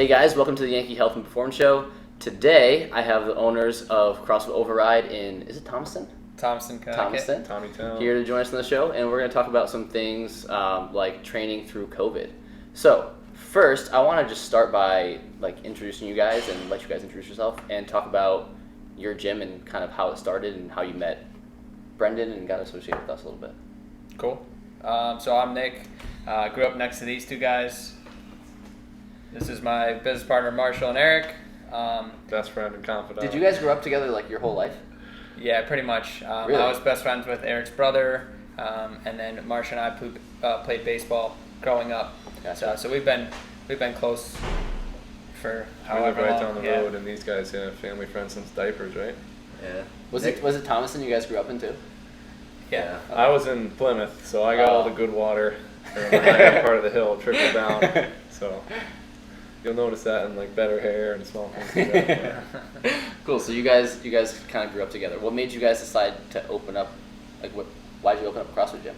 Hey guys, welcome to the Yankee Health and Performance Show. Today I have the owners of CrossFit Override in, is it Thomaston? Thomaston. Tommytown. Here to join us on the show, and we're going to talk about some things like training through COVID. So first, I want to just start by introducing you guys and let you guys introduce yourself and talk about your gym and kind of how it started and how you met Brendan and got associated with us a little bit. Cool. So I'm Nick. Grew up next to these two guys. This is my business partner, Marshall and Eric. Best friend and confidant. Did you guys grow up together your whole life? Yeah, pretty much. Really? I was best friends with Eric's brother, and then Marshall and I played baseball growing up. Gotcha. So we've been close for We however live right long. down the road, and these guys, family friends since diapers, right? Yeah. Was it Thomaston you guys grew up in too? Yeah. I was in Plymouth, so I got all the good water. I got part of the hill, trickle down. So you'll notice that in better hair and small things like that. Cool. So you guys kind of grew up together. What made you guys decide to open up? Why did you open up a CrossFit gym?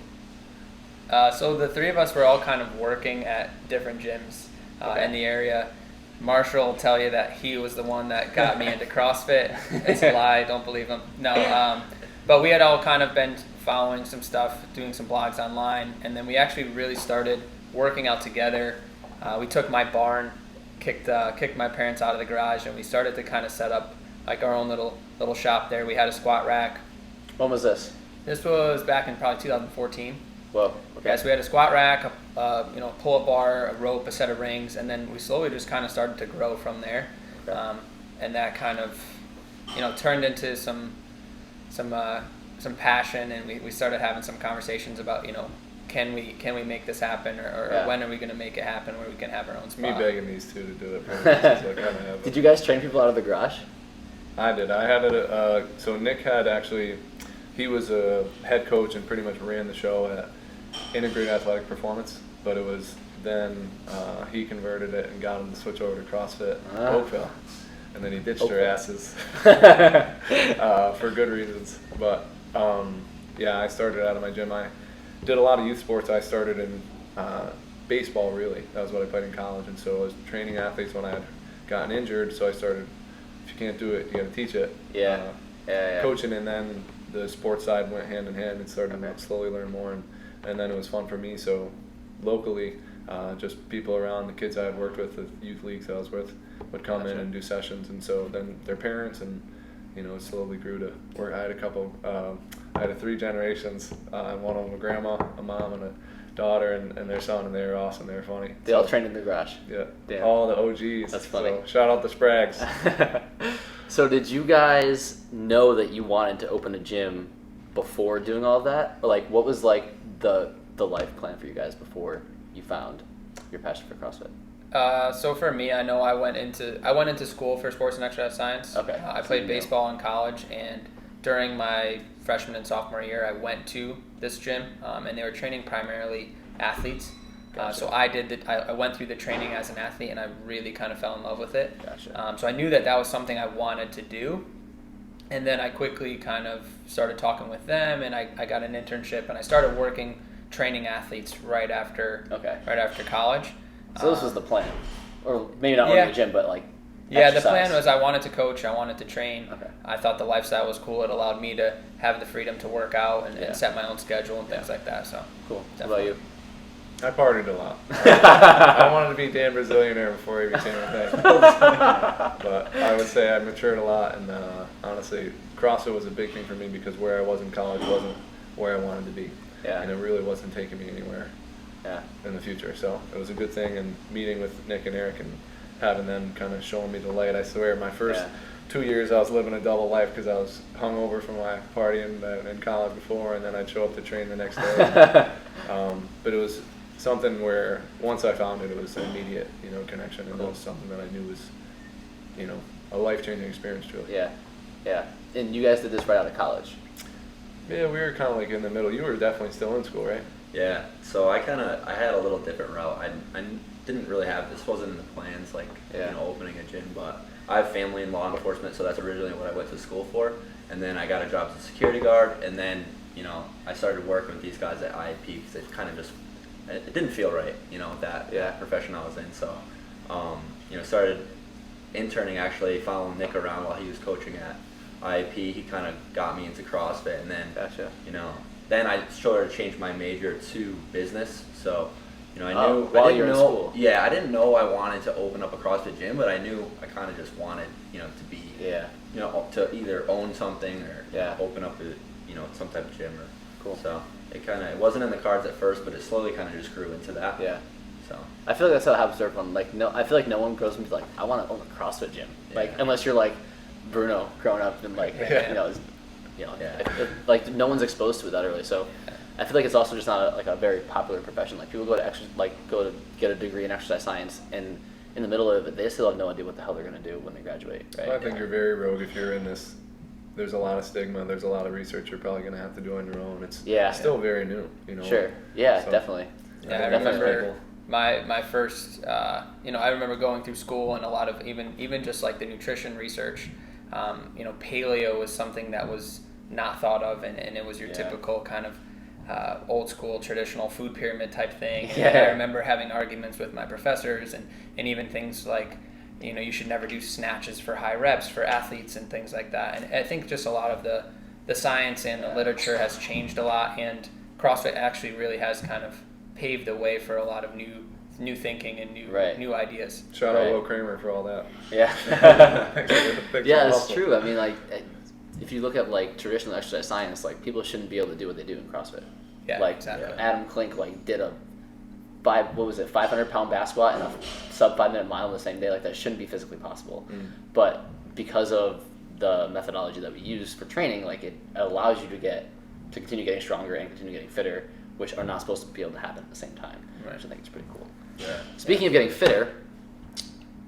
So the three of us were all kind of working at different gyms in the area. Marshall will tell you that he was the one that got me into CrossFit. It's a lie. Don't believe him. No. But we had all kind of been following some stuff, doing some blogs online, and then we actually really started working out together. We took my barn, kicked my parents out of the garage, and we started to kind of set up our own little shop there. We had a squat rack. When was this? This was back in probably 2014. Whoa. Okay. Yeah, so we had a squat rack, a pull-up bar, a rope, a set of rings, and then we slowly just kind of started to grow from there. Okay. And that kind of, turned into some passion, and we started having some conversations about, can we make this happen, or when are we going to make it happen where we can have our own spot? Me begging these two to do it. Did you guys train people out of the garage? I did. I had so Nick had actually, he was a head coach and pretty much ran the show at Integrated Athletic Performance, but it was then he converted it and got them to switch over to CrossFit Oakville. And then he ditched their asses for good reasons. But I started out of my gym. I did a lot of youth sports. I started in baseball, really. That was what I played in college. And so I was training athletes when I had gotten injured. So I started, if you can't do it, you got to teach it. Yeah. Coaching, and then the sports side went hand in hand and started to slowly learn more. And then it was fun for me. So locally, just people around, the kids I had worked with, the youth leagues I was with, would come in and do sessions. And so then their parents, and it slowly grew to where I had a couple, I had 3 generations, one of them a grandma, a mom, and a daughter, and their son, and they were awesome. They were funny. They all trained in the garage. Yeah. Damn. All the OGs. That's funny. So shout out the Sprags. So did you guys know that you wanted to open a gym before doing all of that? Or what was the life plan for you guys before you found your passion for CrossFit? So for me, I know I went into school for sports and exercise science. Okay. I played baseball in college, and during my freshman and sophomore year, I went to this gym, and they were training primarily athletes. Gotcha. So I went through the training as an athlete, and I really kind of fell in love with it. Gotcha. So I knew that was something I wanted to do. And then I quickly kind of started talking with them, and I got an internship, and I started working training athletes right after college. So this was the plan, or maybe not owning a gym, but the exercise. plan was I wanted to coach, I wanted to train. Okay. I thought the lifestyle was cool. It allowed me to have the freedom to work out and set my own schedule and things like that. So cool. Definitely. What about you? I partied a lot. I wanted to be Dan Brazilianaire before he became a thing. But I would say I matured a lot, and honestly, CrossFit was a big thing for me because where I was in college wasn't where I wanted to be. Yeah. And it really wasn't taking me anywhere in the future. So it was a good thing, and meeting with Nick and Eric and having them kind of showing me the light. I swear my first 2 years I was living a double life because I was hungover from my partying in college before, and then I'd show up to train the next day. But it was something where once I found it, it was an immediate, connection, and it was something that I knew was, a life-changing experience truly. Yeah. And you guys did this right out of college? Yeah, we were kind of in the middle. You were definitely still in school, right? Yeah, so I had a little different route. I didn't really have, this wasn't in the plans, opening a gym, but I have family in law enforcement, so that's originally what I went to school for. And then I got a job as a security guard, and then, I started working with these guys at IAP because it kind of just, it didn't feel right, that profession I was in. So, started interning, actually following Nick around while he was coaching at IAP. He kind of got me into CrossFit, and then Gotcha. then I sort of changed my major to business. So I knew while I didn't you're in know. school. Yeah, I didn't know I wanted to open up a CrossFit gym, but I knew I kind of just wanted to be to either own something or open up a some type of gym or cool. So it wasn't in the cards at first, but it slowly kind of just grew into that. Yeah. So I feel like that's how it happens to everyone. Like I feel like no one grows up and be like, I want to own a CrossFit gym. Like unless you're like Bruno growing up and like like no one's exposed to it that early. So I feel like it's also just not a very popular profession. Like people go to get a degree in exercise science, and in the middle of it, they still have no idea what the hell they're gonna do when they graduate. Right? Well, I think you're very rogue if you're in this. There's a lot of stigma. There's a lot of research you're probably going to have to do on your own. It's still very new, Sure. Yeah, so, definitely. Yeah, I remember my first, I remember going through school and a lot of even just like the nutrition research, paleo was something that was not thought of, and it was your typical kind of old school traditional food pyramid type thing. And I remember having arguments with my professors and even things like, you should never do snatches for high reps for athletes and things like that. And I think just a lot of the science and the literature has changed a lot, and CrossFit actually really has kind of paved the way for a lot of new thinking and new ideas. Shout out Will Kramer for all that. Yeah. Yeah, it's true. I mean, like, if you look at like traditional exercise science, like people shouldn't be able to do what they do in CrossFit. Yeah, like exactly. Adam Klink did a 500-pound back squat and a sub 5 minute mile in the same day. Like that shouldn't be physically possible. But because of the methodology that we use for training, like it allows you to continue getting stronger and continue getting fitter, which are not supposed to be able to happen at the same time. Right. Which I think is pretty cool. Yeah. Speaking of getting fitter,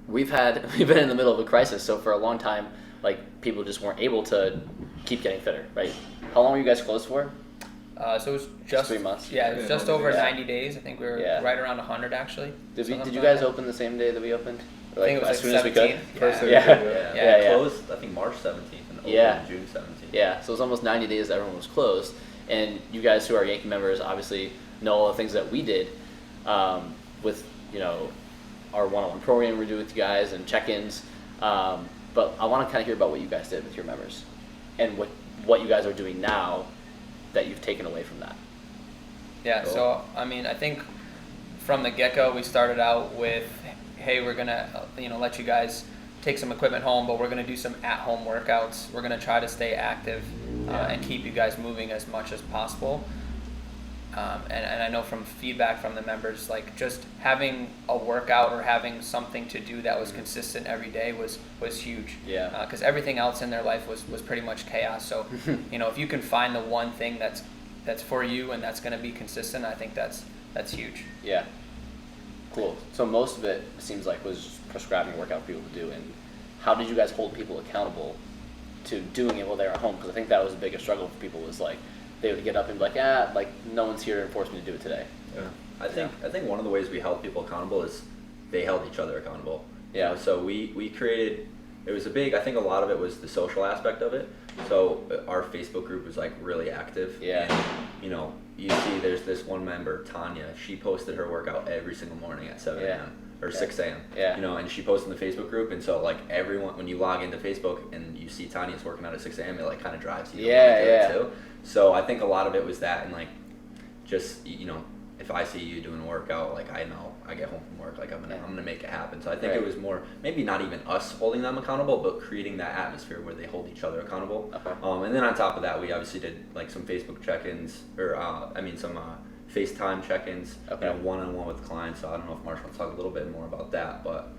we've been in the middle of a crisis. So for a long time, like people just weren't able to keep getting fitter, right? How long were you guys closed for? So it was just 3 months. Yeah, it was just over 90 days. I think we were right around 100 actually. Did you guys open the same day that we opened? Or I think it was as soon as we 17th. could? First day Yeah. Closed, I think March 17th and opened June 17th. Yeah, so it was almost 90 days that everyone was closed. And you guys who are Yankee members obviously know all the things that we did with, our one-on-one program we do with you guys and check-ins. But I want to kind of hear about what you guys did with your members and what you guys are doing now that you've taken away from that. Yeah, Cool. so I think from the get-go we started out with, hey, we're gonna let you guys take some equipment home, but we're gonna do some at-home workouts. We're gonna try to stay active and keep you guys moving as much as possible. And I know from feedback from the members, like just having a workout or having something to do that was consistent every day was huge. Yeah. Because everything else in their life was pretty much chaos. So, if you can find the one thing that's for you and that's going to be consistent, I think that's huge. Yeah. Cool. So most of it seems like was prescribing a workout for people to do. And how did you guys hold people accountable to doing it while they were at home? Because I think that was the biggest struggle for people was like, they would get up and be like, no one's here to force me to do it today. Yeah. I think one of the ways we held people accountable is they held each other accountable. Yeah. So we created, it was I think a lot of it was the social aspect of it. So our Facebook group was like really active. Yeah. And, you see there's this one member, Tanya, she posted her workout every single morning at 7 a.m. or 6 a.m. Yeah. And she posted in the Facebook group, and so like everyone, when you log into Facebook and you see Tanya's working out at 6 a.m., it like kind of drives you to want to do it too. So I think a lot of it was that, and like just if I see you doing a workout, like I know I get home from work, like I'm gonna make it happen. So I think it was more maybe not even us holding them accountable, but creating that atmosphere where they hold each other accountable. Okay. And then on top of that, we obviously did like some Facebook check-ins, or some FaceTime check-ins, one-on-one with clients. So I don't know if Marshall will talk a little bit more about that, but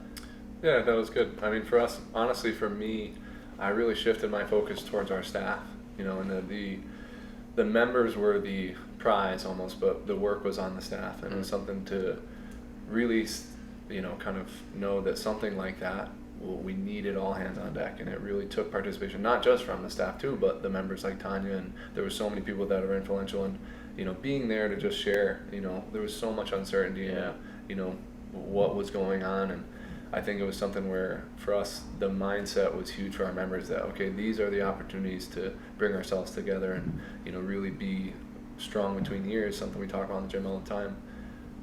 yeah, that was good. I mean, for us, honestly, for me, I really shifted my focus towards our staff. And the members were the prize almost, but the work was on the staff, and it was something to really, kind of know that something like that, we needed all hands on deck, and it really took participation, not just from the staff too, but the members like Tanya, and there were so many people that are influential, and being there to just share. There was so much uncertainty in what was going on, and I think it was something where, for us, the mindset was huge for our members that, okay, these are the opportunities to bring ourselves together and, really be strong between years, something we talk about in the gym all the time,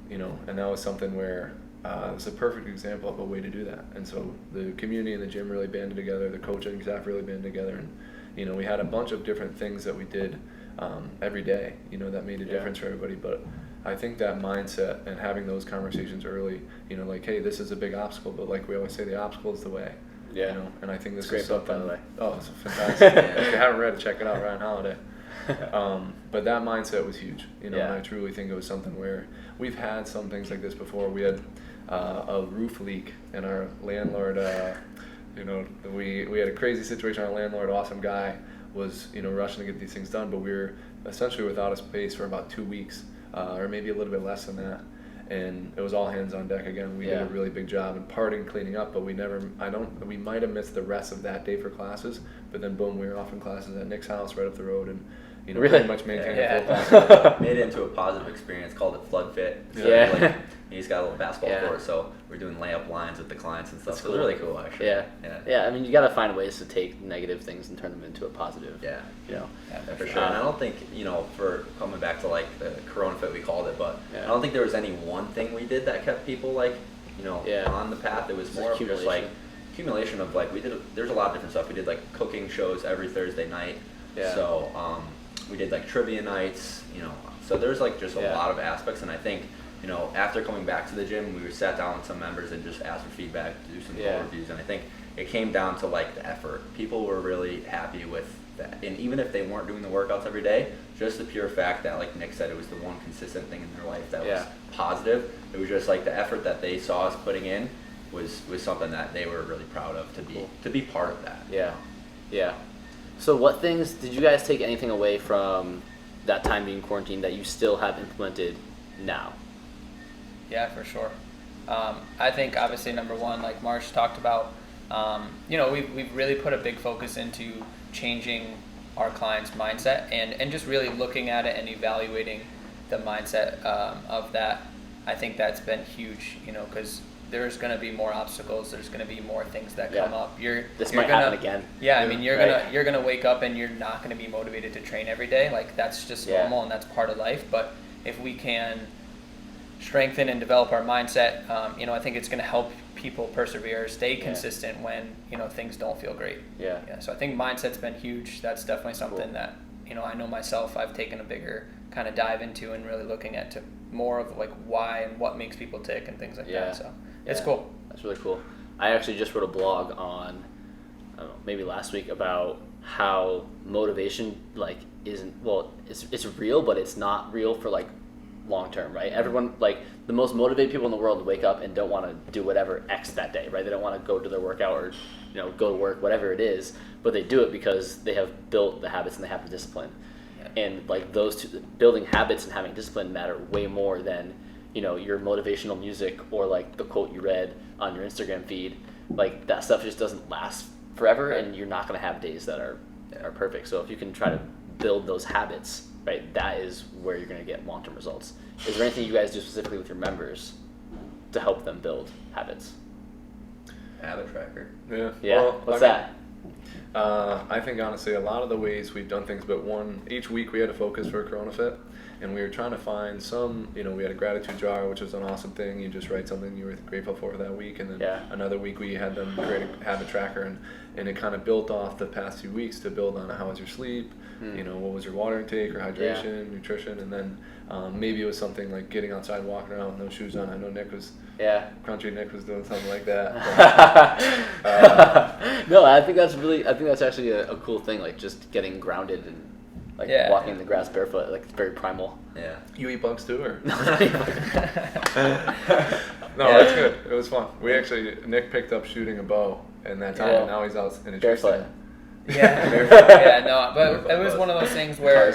and that was something where it's a perfect example of a way to do that. And so the community and the gym really banded together, the coaching staff really banded together, and we had a bunch of different things that we did every day, that made a difference for everybody. But I think that mindset and having those conversations early, like, hey, this is a big obstacle, but like we always say, the obstacle is the way. Yeah. And I think this It's a is great book, something. by the way. Oh, it's fantastic. If you haven't read it, check it out. Ryan Holiday. But that mindset was huge, and I truly think it was something where we've had some things like this before. We had a roof leak, and our landlord, we had a crazy situation. Our landlord, awesome guy, was rushing to get these things done, but we were essentially without a space for about 2 weeks, or maybe a little bit less than that. And it was all hands on deck again. We did a really big job in parting, cleaning up, but we might have missed the rest of that day for classes, but then boom, we were off in classes at Nick's house right up the road, and really? pretty much maintained a full class. Made it into a positive experience, called it Flood Fit. So Yeah. he's got a little basketball court, so we're doing layup lines with the clients and stuff. That's so it's really cool, actually. Yeah. I mean, you got to find ways to take negative things and turn them into a positive. Yeah. Yeah, for sure. And I don't think, for coming back to like the Corona Fit, we called it, but I don't think there was any one thing we did that kept people like, on the path. It was more of just like accumulation of like, there's a lot of different stuff. We did like cooking shows every Thursday night. Yeah. So we did like trivia nights, so there's like just a lot of aspects. And I think, after coming back to the gym, we sat down with some members and just asked for feedback, do some reviews. And I think it came down to like the effort. People were really happy with that. And even if they weren't doing the workouts every day, just the pure fact that, like Nick said, it was the one consistent thing in their life that was positive. It was just like the effort that they saw us putting in was something that they were really proud of to be part of that. Yeah. So what things, did you guys take anything away from that time being quarantined that you still have implemented now? Yeah, for sure. I think obviously number one, like Marsh talked about, we've really put a big focus into changing our clients' mindset and just really looking at it and evaluating the mindset of that. I think that's been huge, because there's going to be more obstacles. There's going to be more things that come up. This might happen again. Yeah, I mean, you're gonna wake up and you're not going to be motivated to train every day. Like that's just normal and that's part of life. But if we can strengthen and develop our mindset, I think it's going to help people persevere, stay consistent when things don't feel great. So I think mindset's been huge. That's definitely something that I know myself, I've taken a bigger kind of dive into and really looking at to more of like why and what makes people tick and things like that. So it's cool. That's really cool. I actually just wrote a blog on, I don't know, maybe last week about how motivation it's real, but it's not real for like long term, right? Everyone, like the most motivated people in the world wake up and don't want to do whatever X that day, right? They don't want to go to their workout or go to work, whatever it is, but they do it because they have built the habits and they have the discipline. And like those two, building habits and having discipline matter way more than your motivational music or like the quote you read on your Instagram feed. Like that stuff just doesn't last forever, and you're not going to have days that are perfect. So if you can try to build those habits, right, that is where you're going to get long-term results. Is there anything you guys do specifically with your members to help them build habits? Habit tracker. Yeah. Well, What's that? I think honestly a lot of the ways we've done things, but each week we had a focus for Corona Fit, and we were trying to find some, we had a gratitude jar, which was an awesome thing. You just write something you were grateful for that week, and then another week we had them create a habit tracker, and it kind of built off the past few weeks to build on how was your sleep, what was your water intake or hydration, nutrition, and then maybe it was something like getting outside and walking around with no shoes on. I know Country Nick was doing something like that. No, I think that's actually a cool thing, like just getting grounded and like walking in the grass barefoot, like it's very primal. Yeah. You eat bugs too, or? No, that's good. It was fun. Nick picked up shooting a bow in that time, and now he's out in a tree stand. But it was one of those things where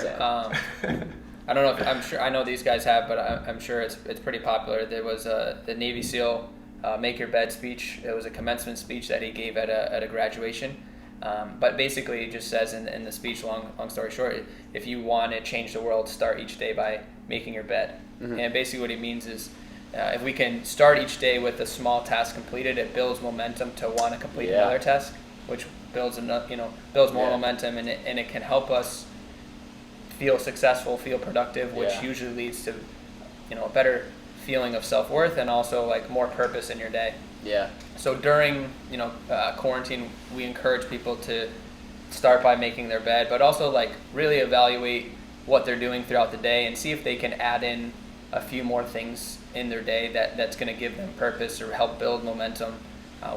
I don't know if I know these guys have, but I'm sure it's pretty popular. There was the Navy SEAL Make Your Bed speech. It was a commencement speech that he gave at a graduation. But basically it just says in the speech, long story short, if you want to change the world, start each day by making your bed. Mm-hmm. And basically what he means is if we can start each day with a small task completed, it builds momentum to want to complete another task, which builds more momentum, and it can help us feel successful, feel productive, which usually leads to a better feeling of self-worth and also like more purpose in your day. Yeah. So during quarantine, we encourage people to start by making their bed, but also like really evaluate what they're doing throughout the day and see if they can add in a few more things in their day that's going to give them purpose or help build momentum.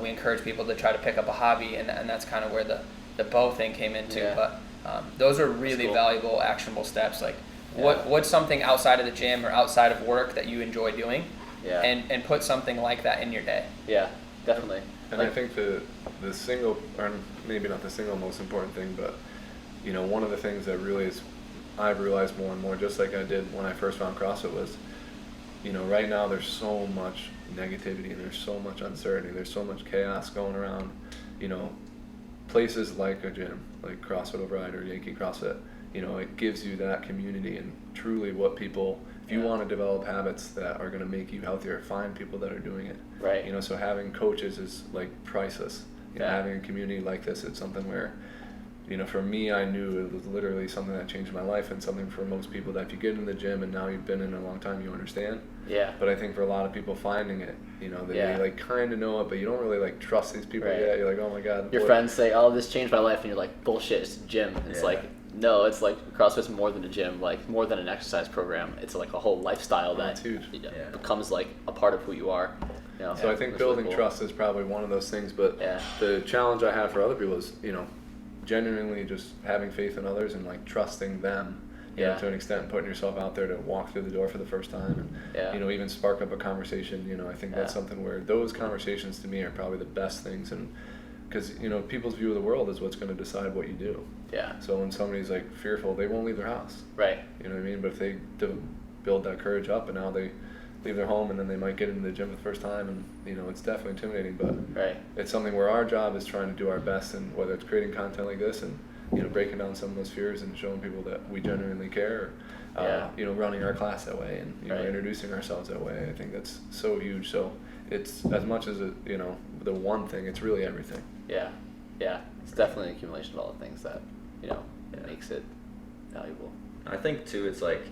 We encourage people to try to pick up a hobby, and that's kind of where the bow thing came into. Yeah. But those are really cool. valuable, actionable steps. Like Yeah. what's something outside of the gym or outside of work that you enjoy doing, Yeah. and put something like that in your day. Yeah, definitely. And I think the single, or maybe not the single most important thing, but one of the things that really is, I've realized more and more, just like I did when I first found CrossFit, was, right now there's so much negativity and there's so much uncertainty, there's so much chaos going around. Places like a gym, like CrossFit Override or Yankee CrossFit, it gives you that community and truly what people, if you want to develop habits that are going to make you healthier, find people that are doing it. Right. So having coaches is like priceless. Having a community like this, it's something where, for me, I knew it was literally something that changed my life, and something for most people that if you get in the gym and now you've been in a long time, you understand. Yeah. But I think for a lot of people finding it, they Yeah. like kind of know it, but you don't really like trust these people Right. yet. You're like, oh my God. Your friends say, "Oh, this changed my life," and you're like, "Bullshit! It's a gym." It's Yeah. like, no, it's like CrossFit's more than a gym, like more than an exercise program. It's like a whole lifestyle that It's huge. Yeah. becomes like a part of who you are. So I think it's building really cool. trust is probably one of those things, but Yeah. the challenge I have for other people is, genuinely just having faith in others and like trusting them, Yeah. to an extent, putting yourself out there to walk through the door for the first time and, Yeah. even spark up a conversation. I think that's Yeah. something where those conversations to me are probably the best things, and because, people's view of the world is what's going to decide what you do. Yeah. So when somebody's like fearful, they won't leave their house. Right. You know what I mean? But if they build that courage up and now they leave their home and then they might get into the gym for the first time, and it's definitely intimidating, but Right. it's something where our job is trying to do our best, and whether it's creating content like this and breaking down some of those fears and showing people that we genuinely care, or running our class that way and Right. introducing ourselves that way. I think that's so huge. So it's as much as the one thing, it's really everything. Yeah. Yeah. It's definitely an accumulation of all the things that makes it valuable. I think too, it's like,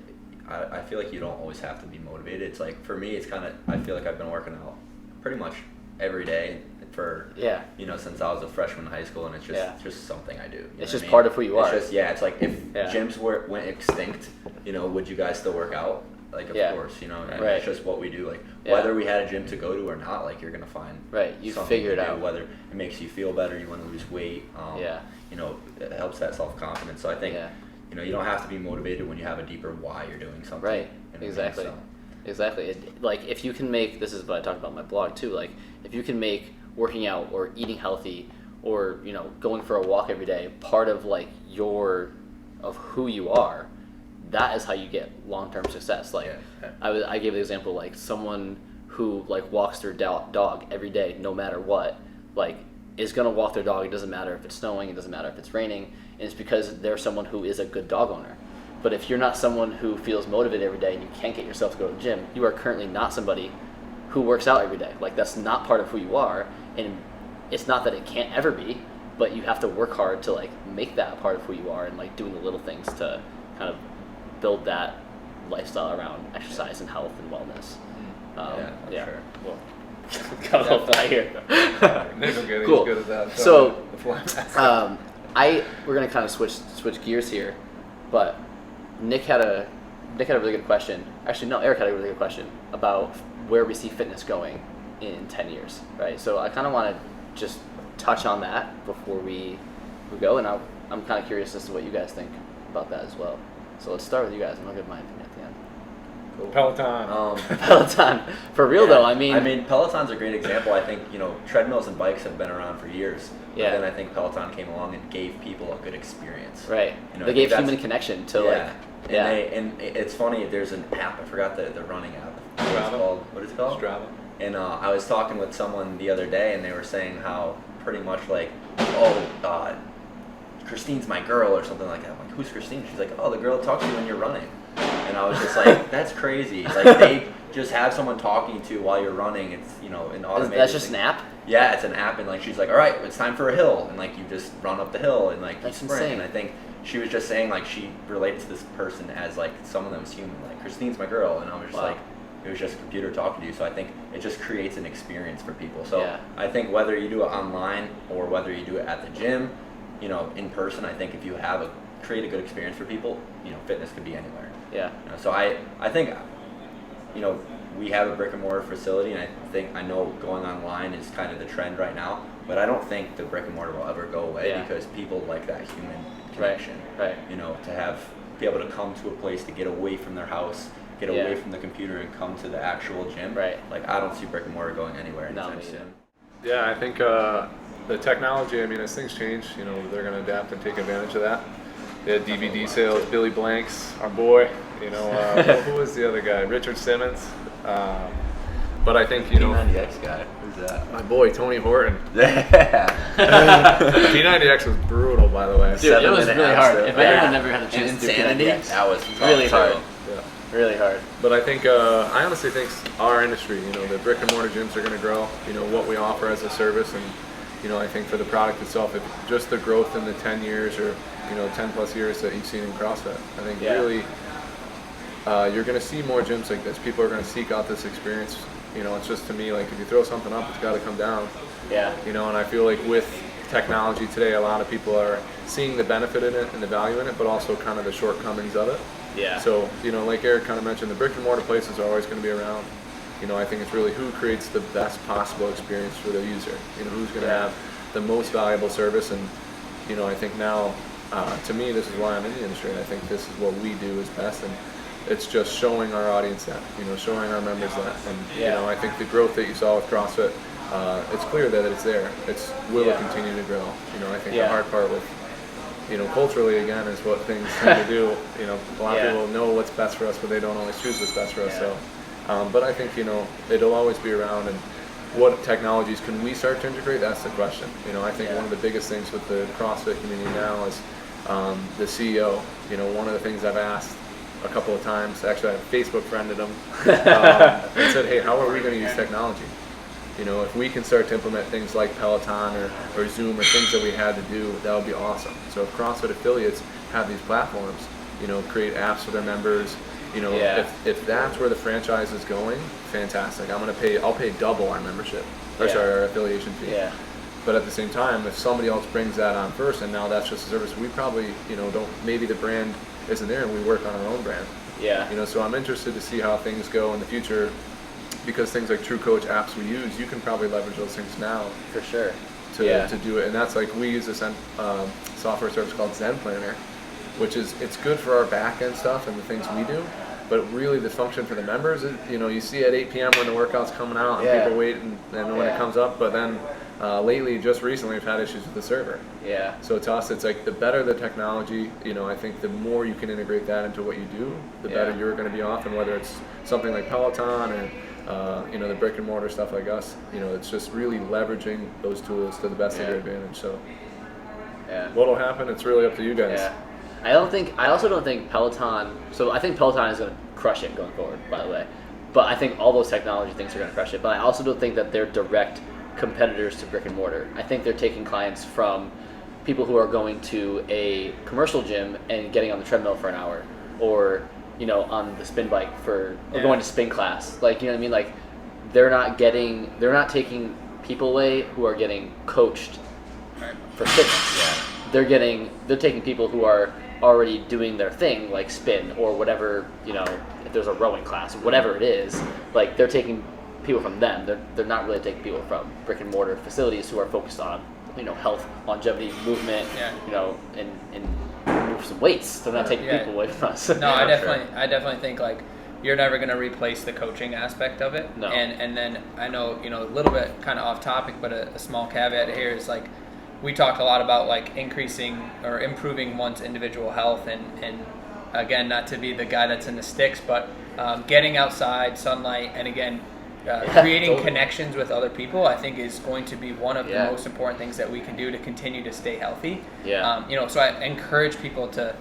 I feel like you don't always have to be motivated. It's like, for me, it's kind of, I feel like I've been working out pretty much every day for, since I was a freshman in high school, and it's just something I do. It's just part of who you are. It's like, if gyms went extinct, would you guys still work out? Like, of course, and it's just what we do. Like, whether we had a gym to go to or not, like, you're going to find You something figure it to do, out. whether it makes you feel better, you want to lose weight, it helps that self-confidence. So I think, you don't have to be motivated when you have a deeper why you're doing something. Right. You know what I mean? Exactly. So, Exactly. Like, if you can make, this is what I talked about in my blog too, like, if you can make working out or eating healthy or, going for a walk every day part of, like, of who you are, that is how you get long-term success. Like, I gave the example, like, someone who, like, walks their dog every day, no matter what, like, is going to walk their dog. It doesn't matter if it's snowing, it doesn't matter if it's raining, and it's because they're someone who is a good dog owner. But if you're not someone who feels motivated every day and you can't get yourself to go to the gym, you are currently not somebody who works out every day. Like, that's not part of who you are, and it's not that it can't ever be, but you have to work hard to, like, make that a part of who you are and, like, doing the little things to kind of build that lifestyle around exercise and health and wellness. Sure. Well, got a little fly here. Nick will get it. Cool. He's good at that. So, the fly mask. we're gonna kind of switch gears here, but Nick had a really good question. Actually, no, Eric had a really good question about where we see fitness going in 10 years, right? So I kind of want to just touch on that before we go, and I'm kind of curious as to what you guys think about that as well. So let's start with you guys, and I'll give my opinion at the end. Cool. Peloton. Peloton. For real though, I mean Peloton's a great example. I think, treadmills and bikes have been around for years. Yeah. But then I think Peloton came along and gave people a good experience. Right. They gave human connection to And it's funny, there's an app, I forgot the running app. What is it called? Strava. And I was talking with someone the other day, and they were saying how pretty much like, Christine's my girl or something like that. I'm like, who's Christine? She's like, oh, the girl that talks to you when you're running. And I was just like, that's crazy. Like, they just have someone talking to you while you're running. It's, an automated That's just thing. an app? Yeah, it's an app, and like she's like, all right, it's time for a hill, and like you just run up the hill and like That's you sprint. insane. And I think she was just saying like she related to this person as like someone that was human. Like, Christine's my girl, and I was just Wow. like, it was just a computer talking to you. So I think it just creates an experience for people. So Yeah. I think whether you do it online or whether you do it at the gym, in person, I think if you create a good experience for people, fitness could be anywhere. Yeah. So I think, we have a brick and mortar facility, and I know going online is kind of the trend right now, but I don't think the brick and mortar will ever go away because people like that human connection. Right. To be able to come to a place to get away from their house, get away from the computer, and come to the actual gym. Right. Like, I don't see brick and mortar going anywhere anytime soon. Yeah, I think the technology, as things change, they're going to adapt and take advantage of that. They had DVD sales, Billy Blanks, our boy, who was the other guy? Richard Simmons. But I think, P90X guy, who's that? my boy, Tony Horton. Yeah. P90X was brutal, by the way. Dude, it was really hard. If anyone never had a chance to do Insanity, P90X, that was really hard. hard. Yeah. Really hard. But I think, I honestly think our industry, the brick and mortar gyms are going to grow, what we offer as a service. And, I think for the product itself, just the growth in the 10 years or, 10 plus years that you've seen in CrossFit. I think really you're going to see more gyms like this. People are going to seek out this experience. It's just, to me, like, if you throw something up, it's got to come down. Yeah. And I feel like with technology today, a lot of people are seeing the benefit in it and the value in it, but also kind of the shortcomings of it. Yeah. So, like Eric kind of mentioned, the brick and mortar places are always going to be around. I think it's really who creates the best possible experience for the user. Who's going to have the most valuable service. And, I think now, to me, this is why I'm in the industry, and I think this is what we do is best. And it's just showing our audience that, showing our members that. And, I think the growth that you saw with CrossFit, it's clear that it's there. Will it continue to grow? I think the hard part with, culturally, again, is what things tend to do. A lot of people know what's best for us, but they don't always choose what's best for us. So, but I think, it'll always be around. And what technologies can we start to integrate? That's the question. I think one of the biggest things with the CrossFit community now is the CEO. One of the things I've asked a couple of times, actually I Facebook friended him, and said, hey, how are we going to use technology? If we can start to implement things like Peloton or Zoom or things that we had to do, that would be awesome. So if CrossFit affiliates have these platforms, create apps for their members, if that's where the franchise is going, fantastic. I'll pay double our membership, our affiliation fee. Yeah. But at the same time, if somebody else brings that on first, and now that's just a service, we probably, maybe the brand isn't there, and we work on our own brand. Yeah. So I'm interested to see how things go in the future, because things like True Coach apps we use, you can probably leverage those things now. For sure. To do it, and that's like we use a software service called Zen Planner, which it's good for our back end stuff and the things we do. But really, the function for the members is, you see at 8 p.m. when the workout's coming out, and people wait, and when it comes up. But then lately, just recently, we've had issues with the server. Yeah. So to us, it's like the better the technology, I think the more you can integrate that into what you do, the better you're going to be off. And whether it's something like Peloton or the brick and mortar stuff like us, it's just really leveraging those tools to the best of your advantage. So what'll happen? It's really up to you guys. Yeah. I also don't think Peloton. So I think Peloton is going to crush it going forward, by the way. But I think all those technology things are going to crush it. But I also don't think that they're direct competitors to brick and mortar. I think they're taking clients from people who are going to a commercial gym and getting on the treadmill for an hour, or on the spin bike or going to spin class. Like, you know what I mean? Like, they're not taking people away who are getting coached for fitness. Yeah. They're taking people who are already doing their thing, like spin or whatever, if there's a rowing class, whatever it is, like they're taking people from them. They're not really taking people from brick and mortar facilities who are focused on, health, longevity, movement, and move some weights. They're not taking people away from us. No, I definitely think like you're never going to replace the coaching aspect of it. No. And then I know, a little bit kind of off topic, but a small caveat here is like, we talked a lot about like increasing or improving one's individual health, and again, not to be the guy that's in the sticks, but getting outside, sunlight, and again, creating connections with other people, I think is going to be one of the most important things that we can do to continue to stay healthy. Yeah. So I encourage people to,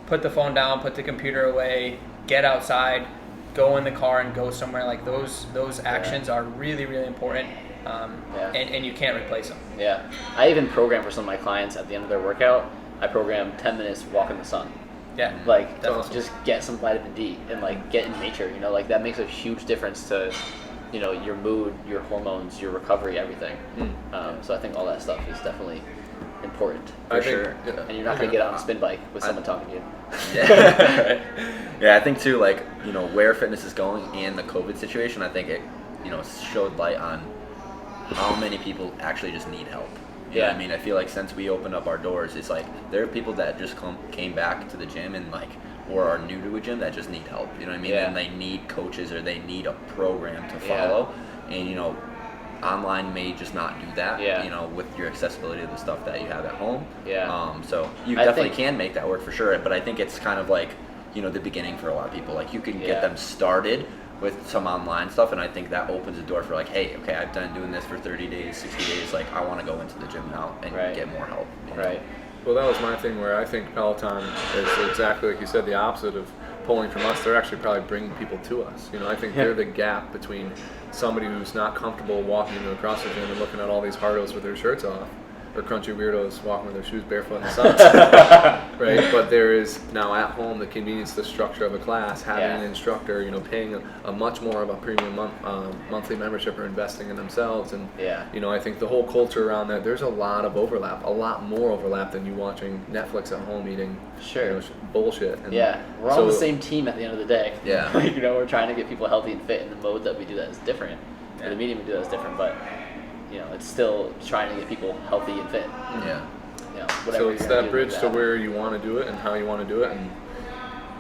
put the phone down, put the computer away, get outside, go in the car and go somewhere. Like those actions are really, really important. And you can't replace them. Yeah. I even program for some of my clients at the end of their workout, I program 10 minutes walk in the sun. Yeah. Like, Definitely. just get some vitamin D and like get in nature. You know, like that makes a huge difference to, you know, your mood, your hormones, your recovery, everything. So I think all that stuff is definitely important for sure. Yeah. And you're not gonna get on a spin bike with someone talking to you. Yeah. Yeah, I think too, like, you know, where fitness is going and the COVID situation, I think it, you know, showed light on how many people actually just need help. You know what I mean, I feel like since we opened up our doors, it's like there are people that just came back to the gym and like, or are new to a gym that just need help. You know what I mean? Yeah. And they need coaches or they need a program to follow. And you know, online may just not do that. Yeah. You know, with your accessibility of the stuff that you have at home. Yeah. So you I definitely think- can make that work for sure. But I think it's kind of like, you know, the beginning for a lot of people. Like you can Yeah. get them started with some online stuff, and I think that opens the door for like, hey, okay, I've done doing this for 30 days, 60 days. Like I want to go into the gym now and Right. get more help. You know? Right. Well, that was my thing where I think Peloton is exactly like you said, the opposite of pulling from us. They're actually probably bringing people to us. You know, I think they're the gap between somebody who's not comfortable walking into a CrossFit gym and looking at all these hardos with their shirts off, or crunchy weirdos walking with their shoes barefoot in the sun. Right? But there is now at home the convenience, the structure of a class, having an instructor, you know, paying a much more of a premium monthly membership or investing in themselves. And, you know, I think the whole culture around that, there's a lot of overlap, a lot more overlap than you watching Netflix at home eating you know, bullshit. And we're on the same team at the end of the day. Yeah. Like, you know, we're trying to get people healthy and fit, and the mode that we do that is different. Or the medium we do that is different, but, you know, it's still trying to get people healthy and fit. Yeah. You know, So whatever it's you're gonna that do bridge with to that. where you want to do it and how you want to do it. And,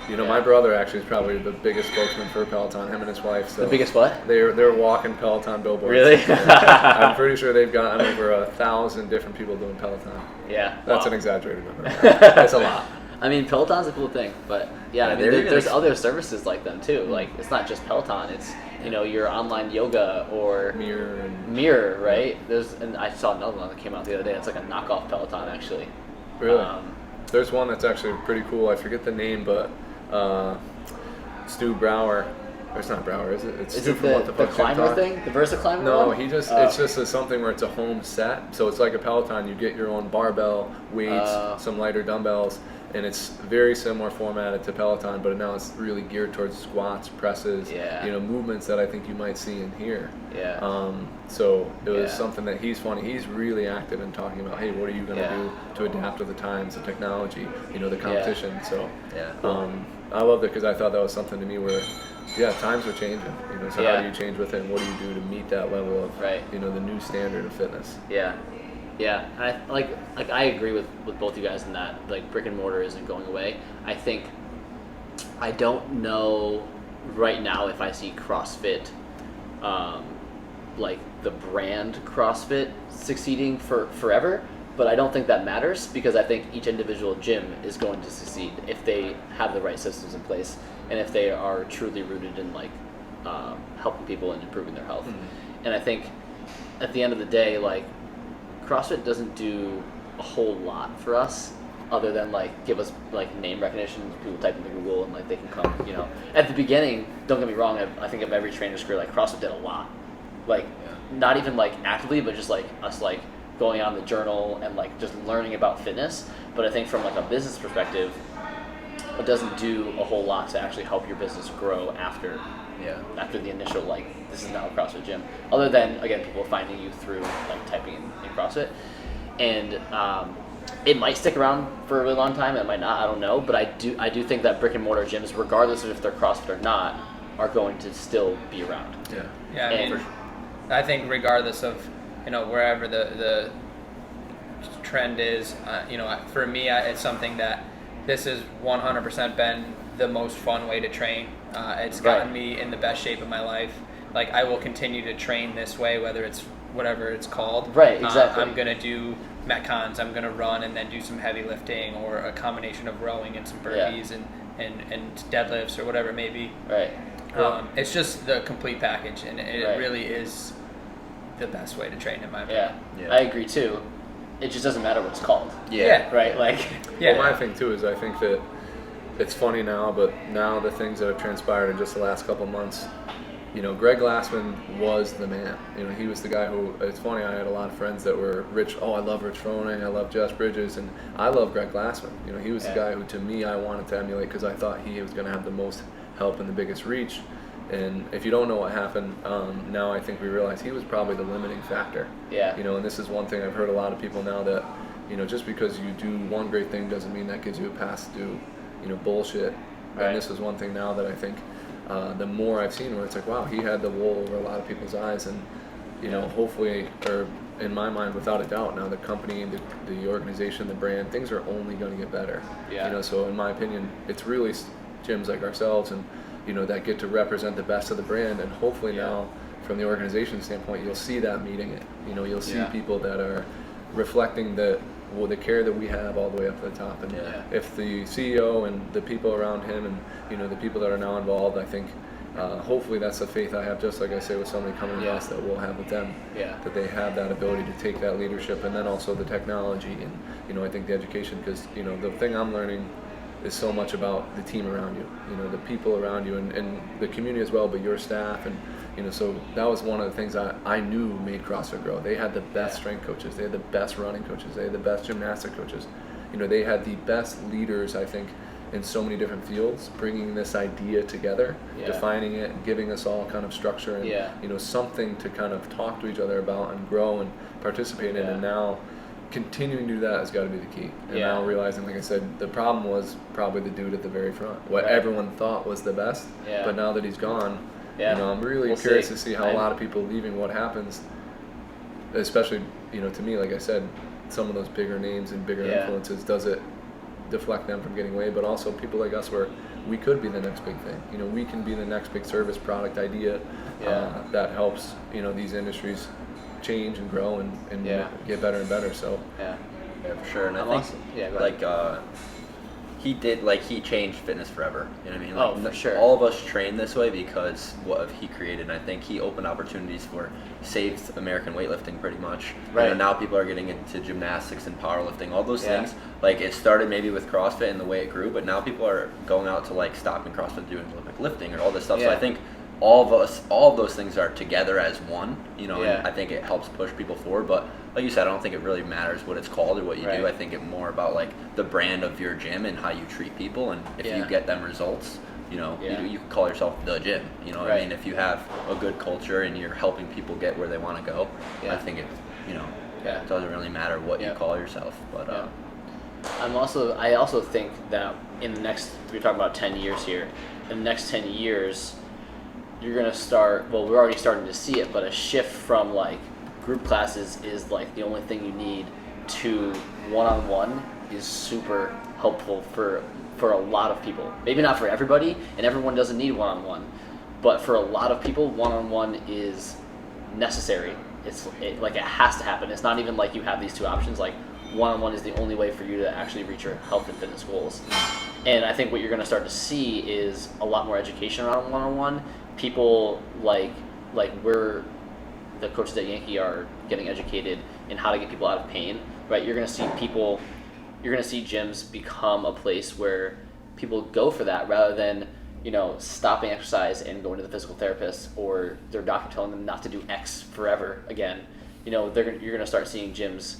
you know, my brother actually is probably the biggest spokesman for Peloton, him and his wife. So The biggest what? They're walking Peloton billboards. Really? Yeah. I'm pretty sure they've gotten over 1,000 different people doing Peloton. Yeah. That's Wow. an exaggerated number. That's a lot. I mean, Peloton's a cool thing, but Yeah, I mean, they're there's gonna- other services like them too. Like, it's not just Peloton. It's, you know, your online yoga or Mirror. right? And I saw another one that came out the other day. It's like a knockoff Peloton, actually. Really? There's one that's actually pretty cool. I forget the name, but Stu Brower. Or it's not Brower, is it? It's Is Stu it from What the Fuck climber TikTok. thing? The Versa climber No, one? he just it's just something where it's a home set. So it's like a Peloton. You get your own barbell, weights, some lighter dumbbells, and it's very similar formatted to Peloton, but now it's really geared towards squats, presses, you know, movements that I think you might see in here. So it was something that he's funny. He's really active in talking about, hey, what are you going to do to adapt to the times, the technology, you know, the competition. So I loved it because I thought that was something to me where, times are changing. You know, so how do you change with it, and what do you do to meet that level of, you know, the new standard of fitness? Yeah, and I like I agree with both you guys in that, like, brick and mortar isn't going away. I think I don't know right now if I see CrossFit, like the brand CrossFit succeeding forever, but I don't think that matters because I think each individual gym is going to succeed if they have the right systems in place and if they are truly rooted in like helping people and improving their health. And I think at the end of the day, like, CrossFit doesn't do a whole lot for us other than like give us like name recognition. People type into Google and like they can come, you know. At the beginning, don't get me wrong, I think of every trainer's career, like CrossFit did a lot. Like not even like actively, but just like us like going on the journal and like just learning about fitness. But I think from like a business perspective, it doesn't do a whole lot to actually help your business grow after the initial, like, this is now a CrossFit gym. Other than, again, people finding you through, like, typing in CrossFit. And it might stick around for a really long time. It might not. I don't know. But I do think that brick and mortar gyms, regardless of if they're CrossFit or not, are going to still be around. Yeah, I mean, I think regardless of, you know, wherever the trend is, you know, for me, it's something that this has 100% been the most fun way to train. It's gotten me in the best shape of my life. Like, I will continue to train this way, whether it's whatever it's called. Right, exactly. I'm going to do Metcons, I'm going to run and then do some heavy lifting or a combination of rowing and some burpees and deadlifts or whatever it may be. Right. It's just the complete package, and it really is the best way to train, in my opinion. Yeah, I agree too. It just doesn't matter what it's called. Right? Like, Well, my thing too is I think that it's funny now, but now the things that have transpired in just the last couple months, Greg Glassman was the man. He was the guy who, it's funny, I had a lot of friends that were I love Rich Froning, I love Jess Bridges, and I love Greg Glassman. He was the guy who, to me, I wanted to emulate because I thought he was going to have the most help and the biggest reach. And if you don't know what happened, now I think we realize he was probably the limiting factor. Yeah. And this is one thing I've heard a lot of people now that, just because you do one great thing doesn't mean that gives you a pass to do, bullshit. Right. And this is one thing now that I think the more I've seen where it's like, wow, he had the wool over a lot of people's eyes, and hopefully, or in my mind, without a doubt, now the company, the organization, the brand, things are only going to get better. Yeah. So in my opinion, it's really gyms like ourselves and that get to represent the best of the brand, and hopefully now from the organization standpoint, you'll see that meeting it. You'll see people that are reflecting the care that we have all the way up to the top. And if the CEO and the people around him and the people that are now involved, I think hopefully that's the faith I have, just like I say with somebody coming to us, that we'll have with them, that they have that ability to take that leadership, and then also the technology and I think the education, because the thing I'm learning is so much about the team around you, the people around you, and the community as well, but your staff. And so that was one of the things I knew made CrossFit grow. They had the best strength coaches, they had the best running coaches, they had the best gymnastic coaches. They had the best leaders, I think, in so many different fields, bringing this idea together, defining it, and giving us all kind of structure and something to kind of talk to each other about and grow and participate in. And now continuing to do that has got to be the key. And now realizing, like I said, the problem was probably the dude at the very front, what everyone thought was the best. But now that he's gone, I'm really curious to see how a lot of people leaving, what happens, especially, to me, like I said, some of those bigger names and bigger influences, does it deflect them from getting away? But also people like us, where we could be the next big thing. We can be the next big service product idea that helps, these industries change and grow and get better and better. So yeah, for sure. And I think he changed fitness forever. You know what I mean? For sure. All of us train this way because what he created. And I think he opened opportunities saved American weightlifting pretty much. Right. Now people are getting into gymnastics and powerlifting, all those things. It started maybe with CrossFit and the way it grew, but now people are going out to stopping CrossFit, doing Olympic lifting and all this stuff. So I think all of those things are together as one, and I think it helps push people forward. But like you said, I don't think it really matters what it's called or what you do. I think it more about the brand of your gym and how you treat people, and if you get them results, you can call yourself the gym. What I mean? If you have a good culture and you're helping people get where they want to go, I think it doesn't really matter what you call yourself. But I also think that in the next, we're talking about 10 years here, in the next 10 years, you're going to start, well, we're already starting to see it, but a shift from group classes is the only thing you need to one-on-one is super helpful for a lot of people. Maybe not for everybody, and everyone doesn't need one-on-one, but for a lot of people, one-on-one is necessary. It has to happen. It's not even you have these two options. One-on-one is the only way for you to actually reach your health and fitness goals. And I think what you're going to start to see is a lot more education around one-on-one. People like we're the coaches at Yankee are getting educated in how to get people out of pain, right? You're going to see gyms become a place where people go for that rather than stopping exercise and going to the physical therapist or their doctor telling them not to do X forever again. You're going to start seeing gyms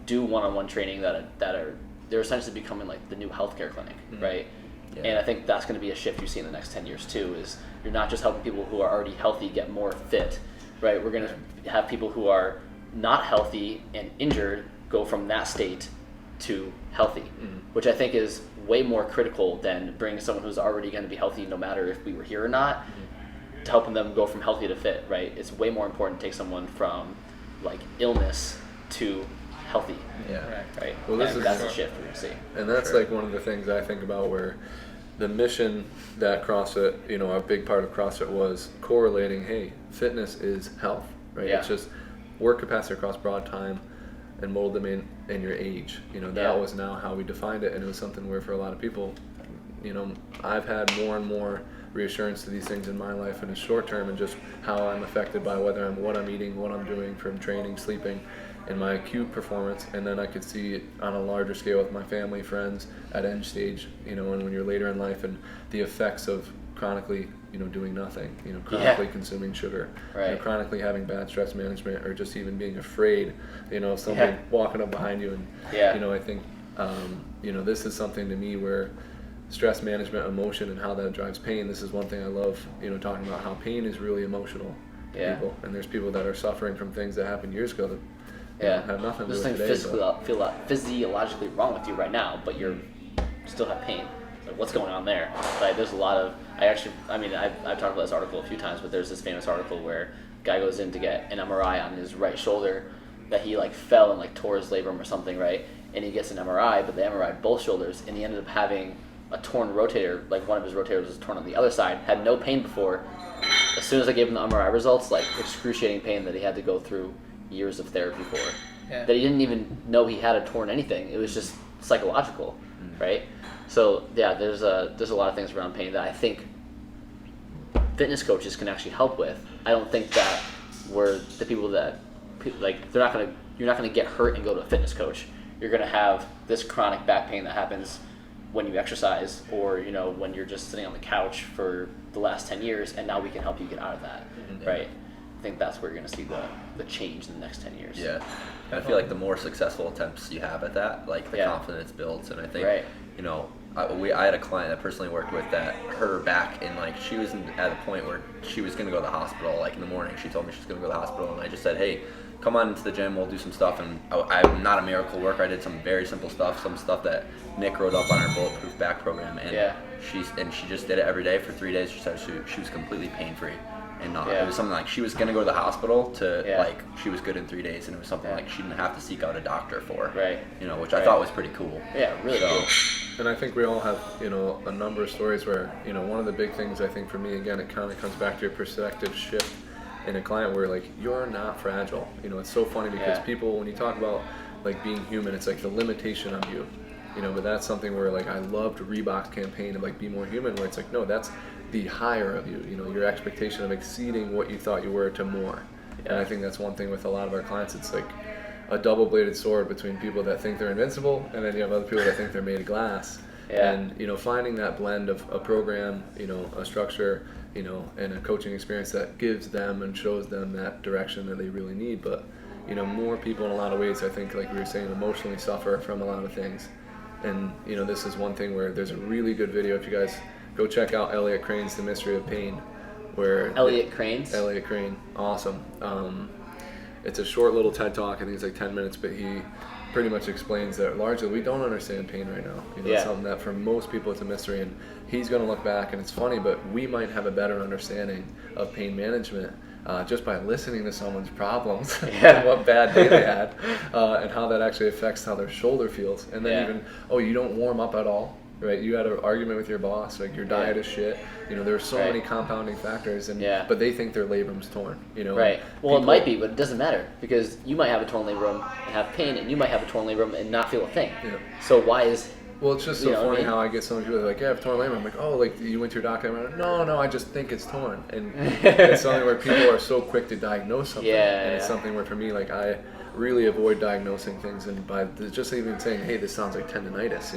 do one-on-one training they're essentially becoming the new healthcare clinic, right? Yeah. And I think that's going to be a shift you see in the next 10 years too, is you're not just helping people who are already healthy get more fit, right? We're going to have people who are not healthy and injured go from that state to healthy, which I think is way more critical than bringing someone who's already going to be healthy no matter if we were here or not, to helping them go from healthy to fit, right? It's way more important to take someone from illness to healthy. Yeah. Right. Well, that's the shift we're going to see. And that's one of the things I think about, where the mission that CrossFit, a big part of CrossFit was correlating, hey, fitness is health, right? It's just work capacity across broad time and modal domain and your age. That was now how we defined it, and it was something where for a lot of people, I've had more and more reassurance to these things in my life in the short term, and just how I'm affected by what I'm eating, what I'm doing from training, sleeping, and my acute performance. And then I could see it on a larger scale with my family, friends at end stage, and when you're later in life, and the effects of chronically, doing nothing, chronically consuming sugar, Right. chronically having bad stress management, or just even being afraid, of somebody walking up behind you. And, I think, this is something to me where stress management, emotion, and how that drives pain. This is one thing I love, talking about how pain is really emotional to people. And there's people that are suffering from things that happened years ago that have nothing to do with There's today. something physiologically wrong with you right now, but you still have pain. Like, what's going on there? Like, there's a lot of, I've talked about this article a few times, but there's this famous article where a guy goes in to get an MRI on his right shoulder, that he like fell and like tore his labrum or something, right? And he gets an MRI, but the MRI both shoulders, and he ended up having a torn rotator, like one of his rotators was torn on the other side, had no pain before. As soon as I gave him the MRI results, like excruciating pain that he had to go through years of therapy for, that he didn't even know he had a torn anything. It was just psychological, right? So yeah, there's a lot of things around pain that I think fitness coaches can actually help with. I don't think that we're the people that like you're not gonna get hurt and go to a fitness coach. You're gonna have this chronic back pain that happens when you exercise, or when you're just sitting on the couch for the last 10 years, and now we can help you get out of that, right? I think that's where you're gonna see the change in the next 10 years. Yeah, I feel like the more successful attempts you have at that, like the confidence builds, and I think I had a client that I personally worked with that hurt her back, and like she was at a point where she was gonna go to the hospital. Like in the morning, she told me she was gonna go to the hospital, and I just said, hey, come on into the gym, we'll do some stuff. And I'm not a miracle worker. I did some very simple stuff, some stuff that Nick wrote up on our Bulletproof Back program, and she just did it every day for 3 days. She said she was completely pain free, and it was something like she was gonna go to the hospital to like she was good in 3 days, and it was something like she didn't have to seek out a doctor for, which I thought was pretty cool. Yeah, really cool. And I think we all have, a number of stories where, one of the big things I think for me, again, it kind of comes back to your perspective shift in a client where like you're not fragile. It's so funny because people, when you talk about like being human, it's like the limitation of you, but that's something where like I loved Reebok's campaign of like be more human, where it's like, no, that's the higher of you, your expectation of exceeding what you thought you were to more. And I think that's one thing with a lot of our clients. It's like a double-bladed sword between people that think they're invincible, and then you have other people that think they're made of glass. And finding that blend of a program, a structure, and a coaching experience that gives them and shows them that direction that they really need. But more people in a lot of ways, I think, like we were saying, emotionally suffer from a lot of things. And this is one thing where there's a really good video. If you guys go check out Elliot Crane's The Mystery of Pain, where Elliot Crane, awesome. It's a short little TED Talk. I think it's like 10 minutes, but he pretty much explains that largely we don't understand pain right now. It's something that for most people it's a mystery, and he's going to look back, and it's funny, but we might have a better understanding of pain management just by listening to someone's problems and what bad day they had, and how that actually affects how their shoulder feels. And then even, you don't warm up at all. Right, you had an argument with your boss, like your diet is shit. There are so many compounding factors, and but they think their labrum's torn. Right. Well, it might be, but it doesn't matter, because you might have a torn labrum and have pain, and you might have a torn labrum and not feel a thing. Yeah. So why is? Well, it's just so funny how I get so many people that are like, I have torn labrum. I'm like, oh, like you went to your doctor? I'm like, no, I just think it's torn. And it's something where people are so quick to diagnose something, and it's something where for me, like I really avoid diagnosing things, and by just even saying, hey, this sounds like tendonitis,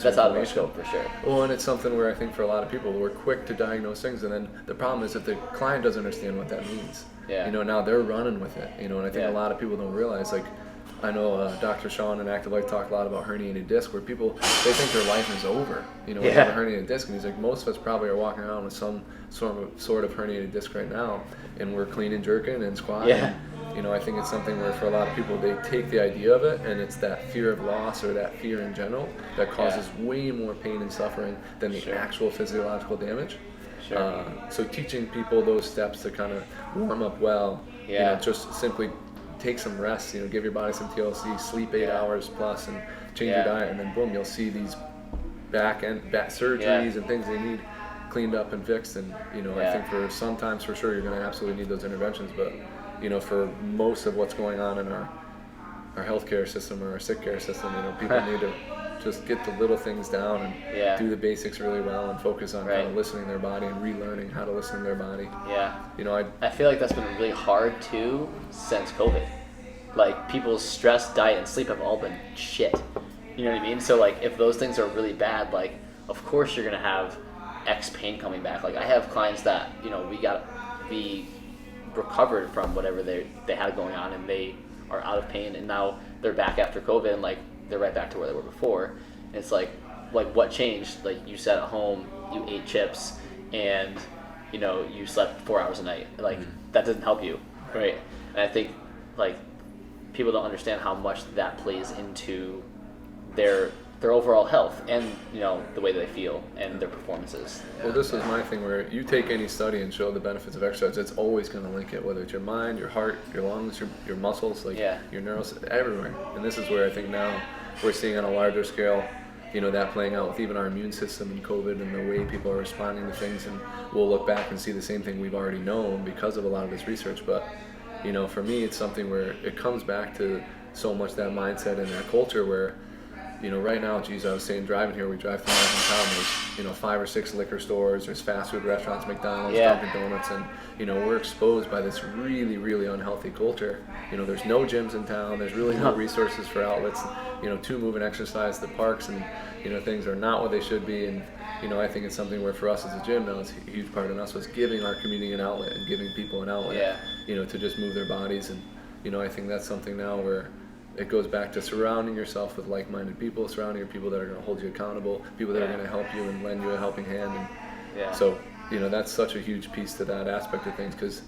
that's out of our scope for sure. Well, and it's something where I think for a lot of people, we're quick to diagnose things, and then the problem is if the client doesn't understand what that means, now they're running with it, and I think a lot of people don't realize, like, I know Dr. Sean in Active Life talked a lot about herniated disc, where people, they think their life is over, when they have a herniated disc, and he's like, most of us probably are walking around with some sort of herniated disc right now, and we're clean and jerking and squatting. I think it's something where for a lot of people, they take the idea of it, and it's that fear of loss or that fear in general that causes way more pain and suffering than the actual physiological damage. So teaching people those steps to kind of warm up well, just simply take some rest, give your body some TLC, sleep 8 hours plus, and change your diet, and then boom, you'll see these back surgeries and things they need cleaned up and fixed. And I think for sometimes for sure you're going to absolutely need those interventions, but for most of what's going on in our healthcare system or our sick care system, people need to just get the little things down and do the basics really well and focus on kind of listening to their body and relearning how to listen to their body. I feel like that's been really hard too since COVID. Like people's stress, diet, and sleep have all been shit. You know what I mean? So like if those things are really bad, like of course you're gonna have X pain coming back. Like I have clients that we recovered from whatever they had going on, and they are out of pain, and now they're back after COVID, and like they're right back to where they were before. And it's like what changed? Like you sat at home, you ate chips, and you slept 4 hours a night. Like that doesn't help you, right? And I think like people don't understand how much that plays into their overall health and the way they feel and their performances. Well, this is my thing where you take any study and show the benefits of exercise, it's always going to link it, whether it's your mind, your heart, your lungs, your muscles, like your neuros, everywhere. And this is where I think now we're seeing on a larger scale, that playing out with even our immune system and COVID and the way people are responding to things. And we'll look back and see the same thing we've already known because of a lot of this research. But, for me, it's something where it comes back to so much that mindset and that culture where, right now, geez, I was saying driving here, we drive through my town, there's, 5 or 6 liquor stores, there's fast food restaurants, McDonald's, Dunkin' Donuts, and, we're exposed by this really, really unhealthy culture. There's no gyms in town, there's really no resources for outlets, to move and exercise. The parks and, things are not what they should be, and, I think it's something where for us as a gym now, it's a huge part of us was giving our community an outlet and giving people an outlet, to just move their bodies, and, I think that's something now where it goes back to surrounding yourself with like-minded people, surrounding your people that are going to hold you accountable, people that are going to help you and lend you a helping hand. And so, that's such a huge piece to that aspect of things, because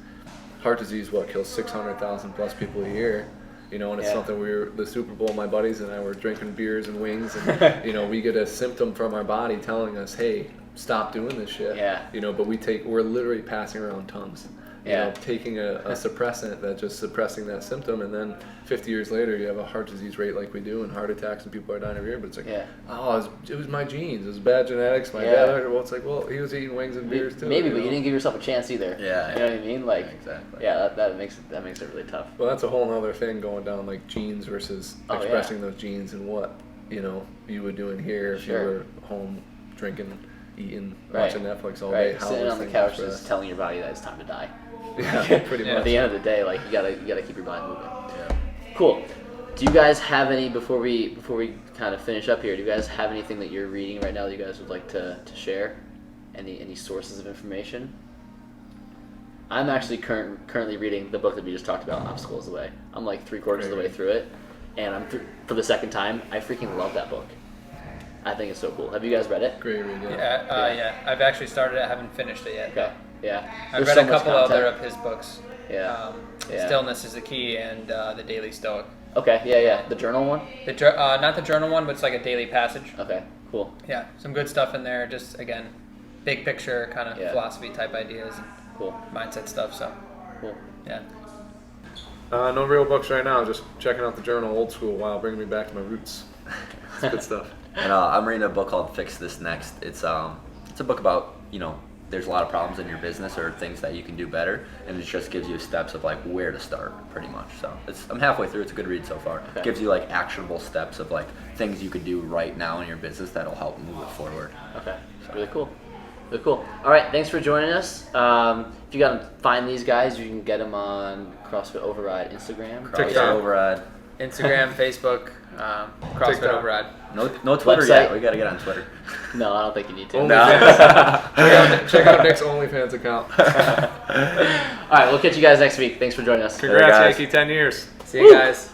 heart disease, kills 600,000 plus people a year, and it's something the Super Bowl, my buddies and I were drinking beers and wings, and, we get a symptom from our body telling us, hey, stop doing this shit, but we're literally passing around Tums. Taking a suppressant that's just suppressing that symptom, and then 50 years later you have a heart disease rate like we do, and heart attacks, and people are dying every year. But it's like, it was my genes, it was bad genetics, my dad. Well, it's like, he was eating wings and beers too. Maybe, but you didn't give yourself a chance either. Yeah, you know what I mean? Like, exactly. Yeah, that makes it really tough. Well, that's a whole other thing going down, like genes versus expressing those genes, and what you would do in here if you were home drinking, eating, watching Netflix all day. How sitting on the couch just telling your body that it's time to die. Yeah, pretty much. At the end of the day, like you gotta keep your body moving. Yeah. Cool. Do you guys have any before we kind of finish up here? Do you guys have anything that you're reading right now that you guys would like to share? Any sources of information? I'm actually currently reading the book that we just talked about, Obstacle is the Way. I'm like 3/4 of the way through it, and I'm for the second time. I freaking love that book. I think it's so cool. Have you guys read it? Great read. Yeah. I've actually started it. I haven't finished it yet. Okay. Yeah. I've read a couple other of his books. Yeah. Stillness is the Key and The Daily Stoic. Okay. Yeah. The journal one? Not the journal one, but it's like a daily passage. Okay. Cool. Yeah. Some good stuff in there. Just again, big picture kind of philosophy type ideas. And cool. Mindset stuff. So. Cool. Yeah. No real books right now. Just checking out the journal, old school. Wow, bringing me back to my roots. It's good stuff. And I'm reading a book called Fix This Next. It's a book about there's a lot of problems in your business or things that you can do better, and it just gives you steps of like where to start, pretty much. So I'm halfway through. It's a good read so far. Okay. It gives you like actionable steps of like things you could do right now in your business that'll help move it forward. Okay, really cool. Really cool. All right, thanks for joining us. If you gotta find these guys, you can get them on CrossFit Override Instagram, CrossFit Override, Instagram, Facebook, CrossFit TikTok. Override. No Twitter Website. yet. We gotta get on Twitter. No, I don't think you need to. Check out Nick's OnlyFans account. All right, we'll catch you guys next week. Thanks for joining us. Congrats, guys. Yankee, 10 years. See you guys.